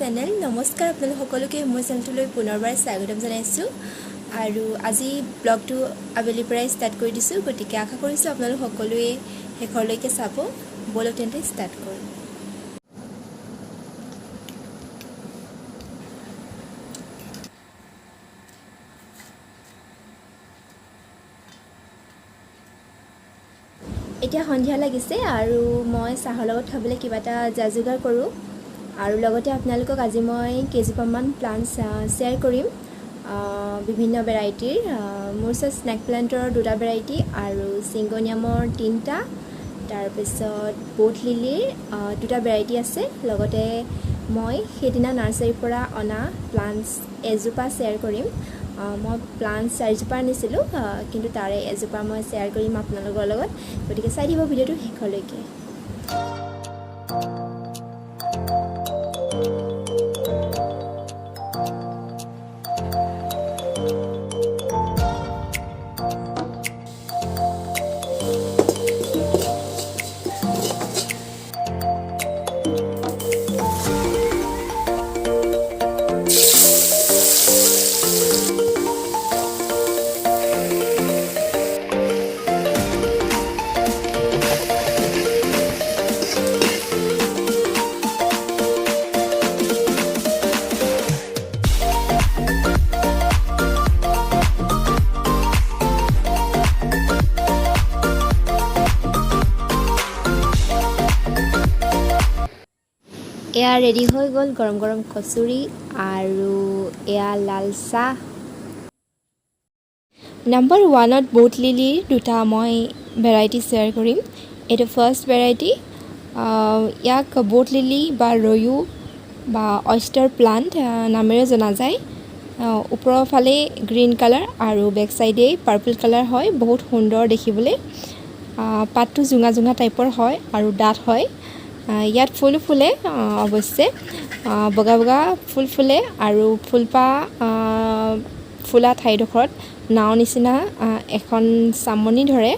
Channel নমস্কাৰ আপোনালোক সকলোকে মোৰ চেনেলটোলৈ পুনৰবাৰ স্বাগতম জনাইছোঁ আৰু আজি ব্লগটো আবেলিৰ পৰাই ষ্টাৰ্ট কৰি দিছোঁ গতিকে আশা কৰিছোঁ আপোনালোক সকলোৱে শেষৰলৈকে চাব বলক তেন্তে ষ্টাৰ্ট কৰোঁ এতিয়া সন্ধিয়া লাগিছে আৰু মই চাহৰ লগত খাবলৈ কিবা এটা যা-যোগাৰ কৰোঁ আৰু লগতে আপোনালোকক আজি মই কেইজোপামান প্লান্টছ শ্বেয়াৰ কৰিম বিভিন্ন ভেৰাইটিৰ মোৰ ওচৰত স্নেক প্লান্টৰ দুটা ভেৰাইটি আৰু চিংগনিয়ামৰ তিনিটা তাৰপিছত বোট লিলিৰ দুটা ভেৰাইটি আছে লগতে মই সেইদিনা নাৰ্চাৰীৰ পৰা অনা প্লান্টছ এজোপা শ্বেয়াৰ কৰিম মই প্লান্টছ 4জোপা আনিছিলোঁ কিন্তু তাৰে এজোপা মই শ্বেয়াৰ কৰিম আপোনালোকৰ লগত গতিকে চাই দিব ভিডিঅ'টো শেষলৈকে এয়া ৰেডি হৈ গ'ল গৰম গৰম কচুৰি আৰু এয়া লাল চাহ নাম্বাৰ 1ত বোট লিলিৰ দুটা মই ভেৰাইটি শ্বেয়াৰ কৰিম এইটো ফাৰ্ষ্ট ভেৰাইটি ইয়াক বোট লিলি বা ৰয়ু বা অয়েষ্টাৰ প্লান্ট নামেৰে জনা যায় ওপৰৰ ফালে গ্ৰীণ কালাৰ আৰু বেক চাইডে পাৰ্পল কালাৰ হয় বহুত সুন্দৰ দেখিবলৈ পাতটো জোঙা জোঙা টাইপৰ হয় আৰু ডাঠ হয় ইয়াত ফুল ফুলে অৱশ্যে বগা বগা ফুল ফুলে আৰু ফুলপা ফুলা ঠাইডোখৰত নাও নিচিনা এখন চামনি ধৰে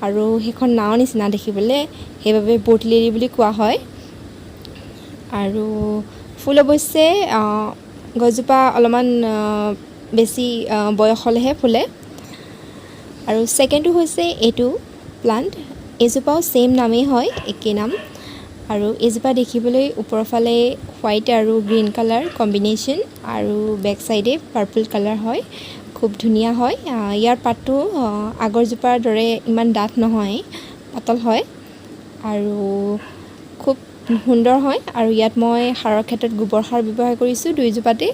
আৰু সেইখন নাও নিচিনা দেখিবলৈ সেইবাবে বোট লিলি বুলি কোৱা হয় আৰু ফুল অৱশ্যে গছজোপা অলপমান বেছি বয়স হ'লেহে ফুলে আৰু ছেকেণ্ডটো হৈছে এইটো প্লান্ট এইজোপাও ছেইম নামেই হয় একেই নাম আৰু এইজোপা দেখিবলৈ ওপৰৰ ফালে হোৱাইট আৰু গ্ৰীণ কালাৰ কম্বিনেশ্যন আৰু বেক চাইডে পাৰ্পল কালাৰ হয় খুব ধুনীয়া হয় ইয়াৰ পাতটো আগৰজোপাৰ দৰে ইমান ডাঠ নহয় পাতল হয় আৰু খুব সুন্দৰ হয় আৰু ইয়াত মই সাৰৰ ক্ষেত্ৰত গোবৰ সাৰ ব্যৱহাৰ কৰিছোঁ দুইজোপাতে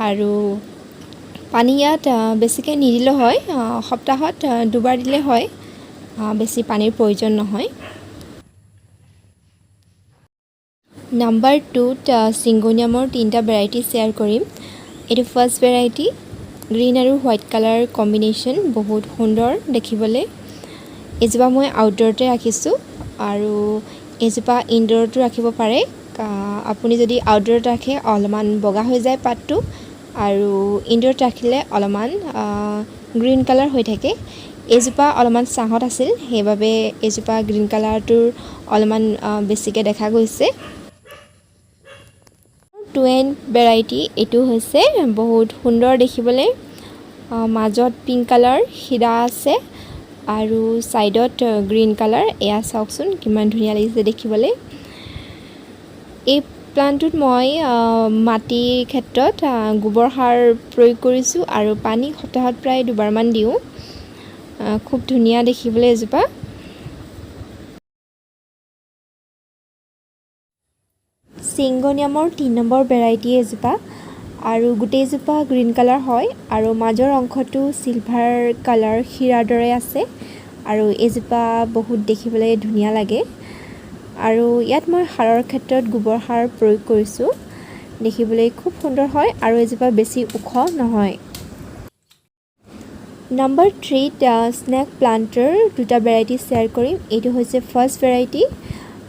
আৰু পানী ইয়াত বেছিকৈ নিদিলেও হয় সপ্তাহত দুবাৰ দিলে হয় বেছি পানীৰ প্ৰয়োজন নহয় নাম্বাৰ 2ত চিংগনিয়ামৰ তিনিটা ভেৰাইটি শ্বেয়াৰ কৰিম এইটো ফাৰ্ষ্ট ভেৰাইটি গ্ৰীণ আৰু হোৱাইট কালাৰ কম্বিনেশ্যন বহুত সুন্দৰ দেখিবলৈ এইজোপা মই আউটডোৰতে ৰাখিছোঁ আৰু এইজোপা ইনডোৰতো ৰাখিব পাৰে আপুনি যদি আউটডোৰত ৰাখে অলপমান বগা হৈ যায় পাতটো আৰু ইনডোৰত ৰাখিলে অলপমান গ্ৰীণ কালাৰ হৈ থাকে এইজোপা অলপমান ছাঁহত আছিল সেইবাবে এইজোপা গ্ৰীণ কালাৰটোৰ অলপমান বেছিকৈ দেখা গৈছে 2N ভেৰাইটি এইটো হৈছে বহুত সুন্দৰ দেখিবলৈ মাজত পিংক কালাৰ শিৰা আছে আৰু ছাইডত গ্ৰীণ কালাৰ এয়া চাওকচোন কিমান ধুনীয়া লাগিছে দেখিবলৈ এই প্লান্টটোত মই মাটিৰ ক্ষেত্ৰত গোবৰ সাৰ প্ৰয়োগ কৰিছোঁ আৰু পানী সপ্তাহত প্ৰায় দুবাৰমান দিওঁ খুব ধুনীয়া দেখিবলৈ এজোপা চিংগনিয়ামৰ 3 নম্বৰ ভেৰাইটি এজোপা আৰু গোটেইজোপা গ্ৰীণ কালাৰ হয় আৰু মাজৰ অংশটো চিলভাৰ কালাৰ শিৰাৰ দৰে আছে আৰু এইজোপা বহুত দেখিবলৈ ধুনীয়া লাগে আৰু ইয়াত মই সাৰৰ ক্ষেত্ৰত গোবৰ সাৰ প্ৰয়োগ কৰিছোঁ দেখিবলৈ খুব সুন্দৰ হয় আৰু এইজোপা বেছি ওখ নহয় নাম্বাৰ 3ত স্নেক প্লান্টৰ দুটা ভেৰাইটি শ্বেয়াৰ কৰিম এইটো হৈছে ফাৰ্ষ্ট ভেৰাইটি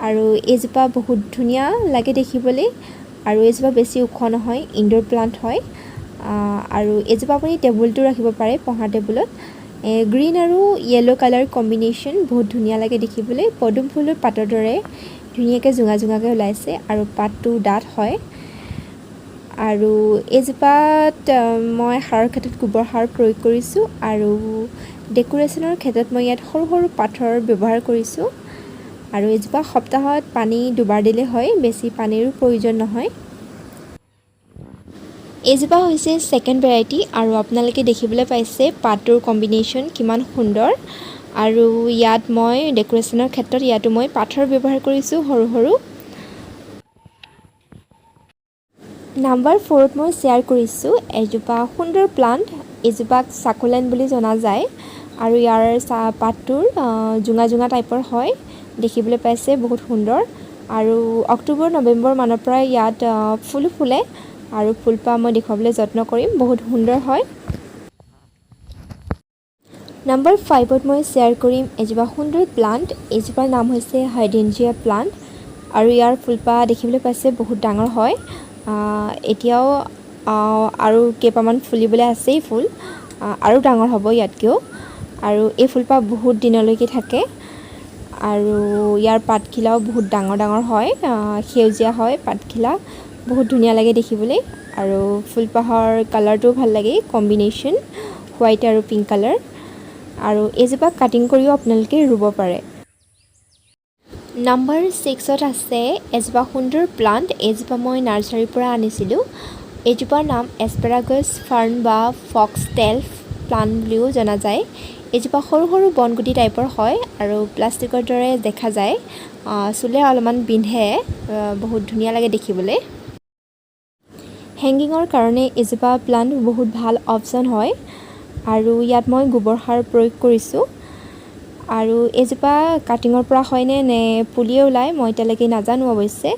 আৰু এইজোপা বহুত ধুনীয়া লাগে দেখিবলৈ আৰু এইজোপা বেছি ওখ নহয় ইনডোৰ প্লান্ট হয় আৰু এইজোপা আপুনি টেবুলটো ৰাখিব পাৰে পঢ়া টেবুলত গ্ৰীণ আৰু য়েলো কালাৰ কম্বিনেশ্যন বহুত ধুনীয়া লাগে দেখিবলৈ পদুম ফুলৰ পাতৰ দৰে ধুনীয়াকৈ জোঙা জোঙাকৈ ওলাইছে আৰু পাতটো ডাঠ হয় আৰু এইজোপাত মই সাৰৰ ক্ষেত্ৰত গোবৰ সাৰ প্ৰয়োগ কৰিছোঁ আৰু ডেকোৰেশ্যনৰ ক্ষেত্ৰত মই ইয়াত সৰু সৰু পাথৰ ব্যৱহাৰ কৰিছোঁ আৰু এইজোপা সপ্তাহত পানী দুবাৰ দিলে হয়, বেছি পানীৰো প্ৰয়োজন নহয়। এইজোপা হৈছে ছেকেণ্ড ভেৰাইটি আৰু আপোনালোকে দেখিবলৈ পাইছে পাতটোৰ কম্বিনেশ্যন কিমান সুন্দৰ আৰু ইয়াত মই ডেকোৰেশ্যনৰ ক্ষেত্ৰত ইয়াতো মই পাথৰ ব্যৱহাৰ কৰিছোঁ সৰু সৰু। নাম্বাৰ 4ত মই শ্বেয়াৰ কৰিছোঁ এজোপা সুন্দৰ প্লাণ্ট। এইজোপাক চাকুলেণ্ট বুলি জনা যায় আৰু ইয়াৰ পাতটোৰ জোঙা জোঙা টাইপৰ হয়, দেখিবলৈ পাইছে বহুত সুন্দৰ আৰু অক্টোবৰ নৱেম্বৰ মানৰ পৰা ইয়াত ফুলো ফুলে আৰু ফুলপাহ মই দেখুৱাবলৈ যত্ন কৰিম, বহুত সুন্দৰ হয়। নাম্বাৰ 5ত মই শ্বেয়াৰ কৰিম এজোপা সুন্দৰ প্লাণ্ট। এইজোপাৰ নাম হৈছে হাইড্ৰেঞ্জিয়া প্লাণ্ট আৰু ইয়াৰ ফুলপাহ দেখিবলৈ পাইছে বহুত ডাঙৰ হয়। এতিয়াও আৰু কেইপামান ফুলিবলৈ আছেই ফুল, আৰু ডাঙৰ হ'ব ইয়াতকৈও আৰু এই ফুলপাহ বহুত দিনলৈকে থাকে আৰু ইয়াৰ পাতখিলাও বহুত ডাঙৰ ডাঙৰ হয়, সেউজীয়া হয় পাতখিলা, বহুত ধুনীয়া লাগে দেখিবলৈ আৰু ফুলপাহৰ কালাৰটোও ভাল লাগে, কম্বিনেশ্যন হোৱাইট আৰু পিংক কালাৰ আৰু এইজোপা কাটিং কৰিও আপোনালোকে ৰুব পাৰে। নাম্বাৰ 6ত আছে এজোপা সুন্দৰ প্লাণ্ট। এইজোপা মই নাৰ্চাৰীৰ পৰা আনিছিলোঁ। এইজোপাৰ নাম এস্পেৰাগাছ ফাৰ্ণ বা ফক্সটেল প্লাণ্ট বুলিও জনা যায়। এইজোপা সৰু সৰু বনগুটি টাইপৰ হয় আৰু প্লাষ্টিকৰ দৰে দেখা যায়, চুলে অলপমান বিন্ধে, বহুত ধুনীয়া লাগে দেখিবলৈ। হেংগিঙৰ কাৰণে এইজোপা প্লাণ্ট বহুত ভাল অপশ্যন হয় আৰু ইয়াত মই গোবৰ সাৰ প্ৰয়োগ কৰিছোঁ আৰু এইজোপা কাটিঙৰ পৰা হয়নে নে পুলিয়ে ওলায় মই এতিয়ালৈকে নাজানো অৱশ্যে,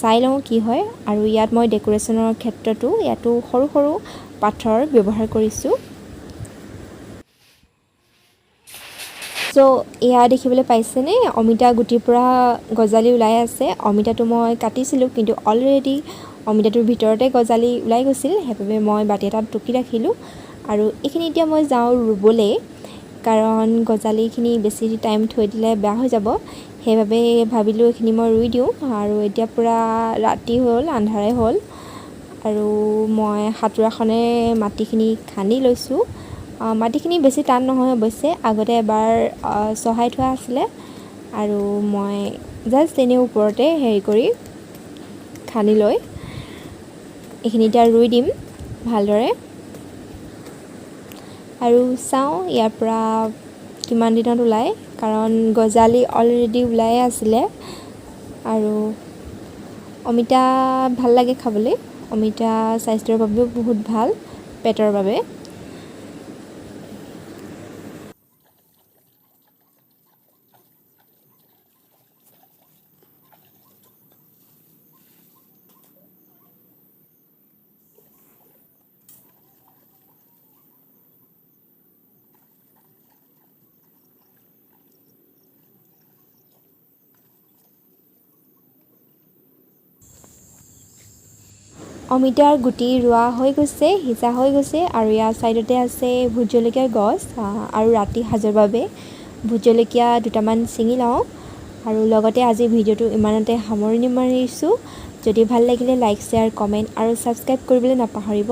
চাই লওঁ কি হয় আৰু ইয়াত মই ডেকোৰেশ্যনৰ ক্ষেত্ৰতো ইয়াতো সৰু সৰু পাথৰ ব্যৱহাৰ কৰিছোঁ। এয়া দেখিবলৈ পাইছেনে, অমিতা গুটিৰ পৰা গজালি ওলাই আছে। অমিতাটো মই কাটিছিলোঁ কিন্তু অলৰেডি অমিতাটোৰ ভিতৰতে গজালি ওলাই গৈছিল, সেইবাবে মই বাতি এটাত টুকি ৰাখিলোঁ আৰু এইখিনি এতিয়া মই যাওঁ ৰুবলৈ, কাৰণ গজালিখিনি বেছি টাইম থৈ দিলে বেয়া হৈ যাব, সেইবাবে ভাবিলোঁ এইখিনি মই ৰুই দিওঁ আৰু এতিয়া পূৰা ৰাতি হ'ল, আন্ধাৰে হ'ল আৰু মই হাতোৰাখনে মাটিখিনি খান্দি লৈছোঁ। মাটিখিনি বেছি টান নহয় অৱশ্যে, আগতে এবাৰ চহাই থোৱা আছিলে আৰু মই জাষ্ট এনেই ওপৰতে হেৰি কৰি খান্দি লৈ এইখিনি এতিয়া ৰুই দিম ভালদৰে আৰু চাওঁ ইয়াৰ পৰা কিমান দিনত ওলায়, কাৰণ গজালি অলৰেডি ওলাই আছিলে আৰু অমিতা ভাল লাগে খাবলৈ। অমিতা স্বাস্থ্যৰ বাবেও বহুত ভাল, পেটৰ বাবে। অমিতাৰ গুটি ৰোৱা হৈ গৈছে, সিঁচা হৈ গৈছে আৰু ইয়াৰ ছাইডতে আছে ভোট জলকীয়াৰ গছ আৰু ৰাতি সাজৰ বাবে ভোট জলকীয়া দুটামান ছিঙি লওঁ আৰু লগতে আজি ভিডিঅ'টো ইমানতে সামৰণি মাৰিছোঁ। যদি ভাল লাগিলে লাইক, শ্বেয়াৰ, কমেণ্ট আৰু ছাবস্ক্ৰাইব কৰিবলৈ নাপাহৰিব।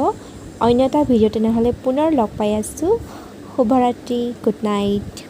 অন্য এটা ভিডিঅ' তেনেহ'লে পুনৰ লগ পাই আছোঁ। শুভৰাত্ৰি, গুড নাইট।